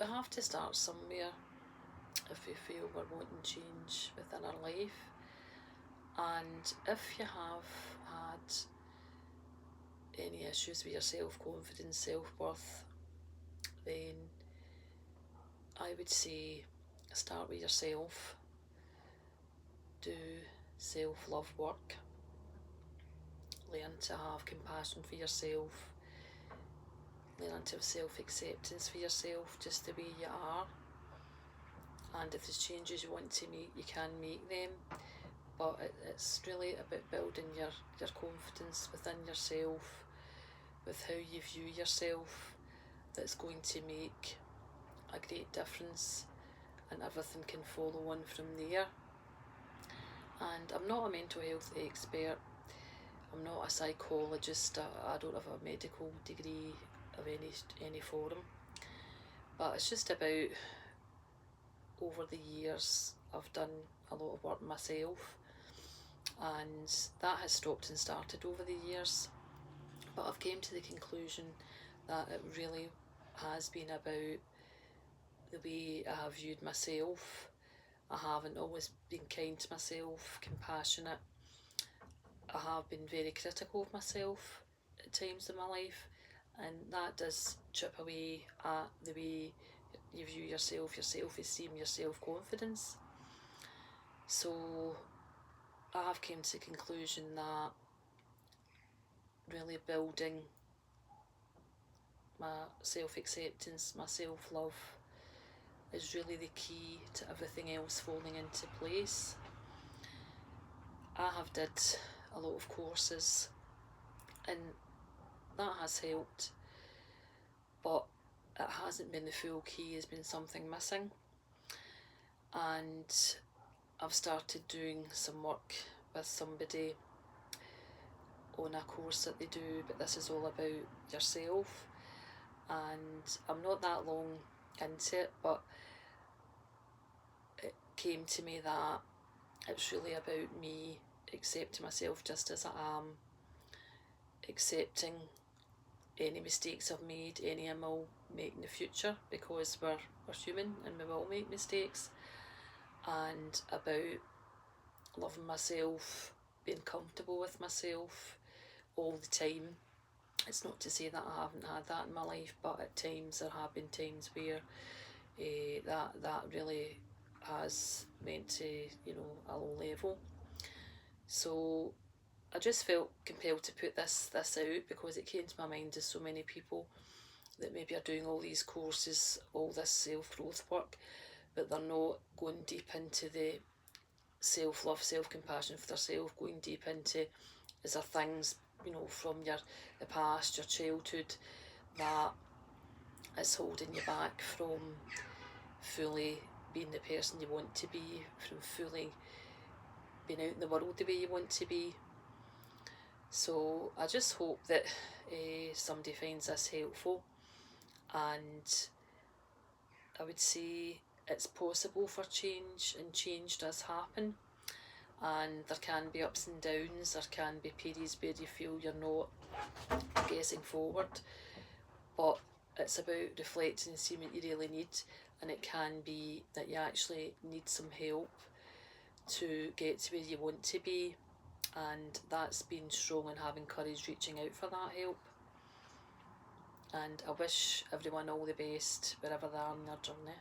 we have to start somewhere if we feel we're wanting change within our life. And if you have had any issues with your self-confidence, self-worth, then I would say start with yourself. Do self-love work. Learn to have compassion for yourself. Learn to have self-acceptance for yourself just the way you are. And if there's changes you want to make, you can make them. But it's really about building your confidence within yourself, with how you view yourself, that's going to make a great difference, and everything can follow on from there. And I'm not a mental health expert, I'm not a psychologist, I don't have a medical degree of any form, but it's just about, over the years I've done a lot of work myself, and that has stopped and started over the years. But I've came to the conclusion that it really has been about the way I have viewed myself. I haven't always been kind to myself, compassionate. I have been very critical of myself at times in my life, and that does chip away at the way you view yourself, your self-esteem, your self-confidence. So I have come to the conclusion that really building my self-acceptance, my self-love is really the key to everything else falling into place. I have did a lot of courses and that has helped, but it hasn't been the full key, there's been something missing. And I've started doing some work with somebody on a course that they do, but this is all about yourself, and I'm not that long into it, but it came to me that it's really about me accepting myself just as I am, accepting any mistakes I've made, any I will make in the future, because we're human and we will make mistakes, and about loving myself, being comfortable with myself all the time. It's not to say that I haven't had that in my life, but at times there have been times where that really has meant to, a low level. So I just felt compelled to put this out, because it came to my mind as so many people that maybe are doing all these courses, all this self-growth work, but they're not going deep into the self-love, self-compassion for themselves, going deep into, is there things, from the past, your childhood, that is holding you back from fully being the person you want to be, from fully being out in the world the way you want to be. So I just hope that somebody finds this helpful, and I would say it's possible for change, and change does happen, and there can be ups and downs, there can be periods where you feel you're not progressing forward, but it's about reflecting and seeing what you really need, and it can be that you actually need some help to get to where you want to be, and that's being strong and having courage, reaching out for that help. And I wish everyone all the best wherever they are in their journey.